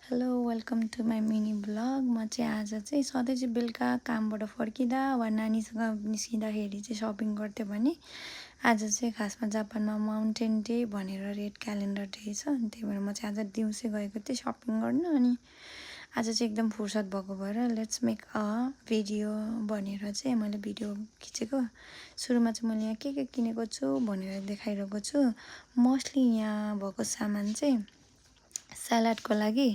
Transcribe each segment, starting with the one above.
Hello welcome to my mini blog. म चाहिँ आज चाहिँ सधैँ चाहिँ बेलुका कामबाट फर्किँदा वा नानीसँग निस्किँदाखेरि चाहिँ सपिङ गर्थ्यो भने आज चाहिँ खासमा जापानमा माउन्टेन डे भनेर रेड क्यालेन्डर डे छ। अनि त्यही भएर म चाहिँ आज दिउँसै गएको थिएँ सपिङ गर्न। अनि आज चाहिँ एकदम फुर्सद भएको भएर लेट्स मेक अ भिडियो भनेर चाहिँ मैले भिडियो खिचेको। सुरुमा चाहिँ मैले यहाँ के किनेको छु भनेर देखाइरहेको छु। मोस्टली यहाँ भएको सामान चाहिँ सलादको लागि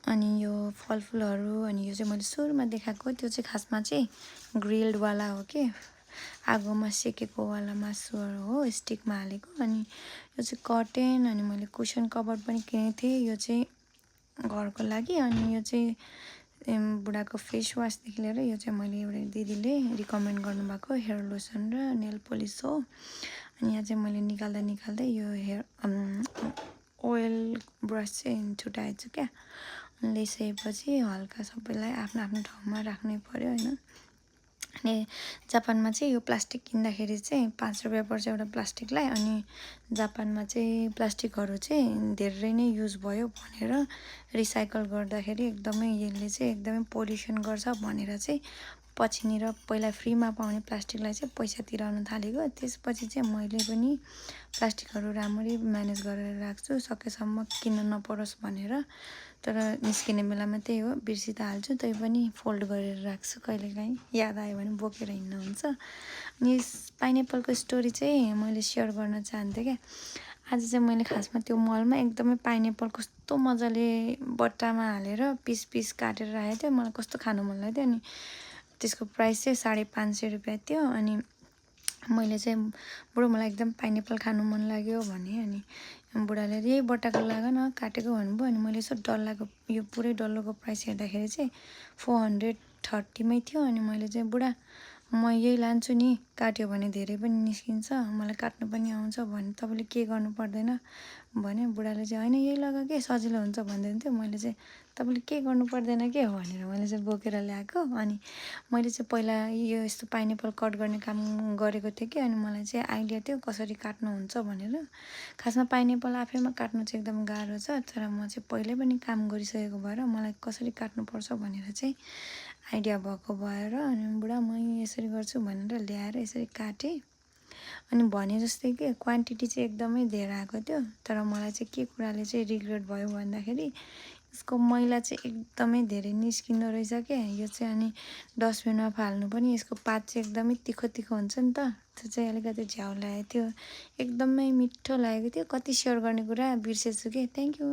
अनि यो फलफुलहरू अनि यो चाहिँ मैले सुरुमा देखाएको त्यो चाहिँ खासमा चाहिँ ग्रिल्डवाला हो कि आगोमा सेकेकोवाला मासुहरू हो स्टिकमा हालेको। अनि यो चाहिँ कर्टेन अनि मैले कुसन कभर पनि किनेको थिएँ यो चाहिँ घरको लागि। अनि यो चाहिँ बुढाको फेस वासदेखि लिएर यो चाहिँ मैले एउटा दिदीले रिकमेन्ड गर्नुभएको हेयर लोसन र नेल पोलिस हो। अनि यहाँ चाहिँ मैले निकाल्दै यो हेयर ओइल ब्रस चाहिँ छुट्याएछु क्या। ल्याइसकेपछि हल्का सबैलाई आफ्नो आफ्नो ठाउँमा राख्नै पर्यो होइन। अनि जापानमा चाहिँ यो प्लास्टिक किन्दाखेरि चाहिँ 5 रुपियाँ पर्छ एउटा प्लास्टिकलाई। अनि जापानमा चाहिँ प्लास्टिकहरू चाहिँ धेरै नै युज भयो भनेर रिसाइकल गर्दाखेरि एकदमै यसले चाहिँ एकदमै पोल्युसन गर्छ भनेर चाहिँ पछिनिर पहिला फ्रीमा पाउने प्लास्टिकलाई चाहिँ पैसा तिराउन थालेको। त्यसपछि चाहिँ मैले पनि प्लास्टिकहरू राम्ररी म्यानेज गरेर राख्छु सकेसम्म किन्न नपरोस् भनेर। तर निस्किने बेलामा त्यही हो बिर्सि त हाल्छु तै पनि फोल्ड गरेर राख्छु कहिलेकाहीँ याद आयो भने बोकेर हिँड्न हुन्छ। अनि पाइनएप्पलको स्टोरी चाहिँ मैले सेयर गर्न चाहन्थेँ क्या। आज चाहिँ मैले खासमा त्यो मलमा एकदमै पाइनएप्पल कस्तो मजाले बट्टामा हालेर पिस पिस काटेर राखेको थियो। मलाई कस्तो खानु मन लाग्थ्यो। अनि त्यसको प्राइस चाहिँ 550 रुपियाँ थियो। अनि मैले चाहिँ बुढो मलाई एकदम पाइनएप्पल खानु मन लाग्यो भने अनि बुढाले यही बट्टाको लाग न काटेको भन्नुभयो। अनि मैले यसो डल्लाको यो पुरै डल्लोको प्राइस हेर्दाखेरि चाहिँ 430मै थियो। अनि मैले चाहिँ बुढा म यही लान्छु नि काट्यो भने धेरै पनि निस्किन्छ मलाई काट्नु पनि आउँछ भने तपाईँले के गर्नु पर्दैन भने। बुढाले चाहिँ होइन यही लगा के सजिलो हुन्छ भन्दै थियो। मैले चाहिँ तपाईँले के गर्नु पर्दैन के हो भनेर मैले चाहिँ बोकेर ल्याएको। अनि मैले चाहिँ पहिला यो यस्तो पाइनएप्पल कट गर्ने काम गरेको थिएँ कि। अनि मलाई चाहिँ आइडिया थियो कसरी काट्नुहुन्छ भनेर। खासमा पाइनएप्पल आफैमा काट्नु चाहिँ एकदम गाह्रो छ तर म चाहिँ पहिल्यै पनि काम गरिसकेको भएर मलाई कसरी काट्नुपर्छ भनेर चाहिँ आइडिया भएको भएर अनि बुढा म यसरी गर्छु भनेर ल्याएर यसरी काटेँ। अनि भने जस्तै के क्वान्टिटी चाहिँ एकदमै धेरै आएको थियो। तर मलाई चाहिँ के कुराले चाहिँ रिग्रेट भयो भन्दाखेरि यसको मैला चाहिँ एकदमै धेरै निस्किँदो रहेछ क्या यो चाहिँ। अनि डस्टबिनमा फाल्नु पनि यसको पात चाहिँ एकदमै तिखो तिखो हुन्छ नि त त्यो चाहिँ अलिकति झ्याउ लागेको थियो। एकदमै मिठो लागेको थियो। कति सेयर गर्ने कुरा बिर्सेछु के। Thank you.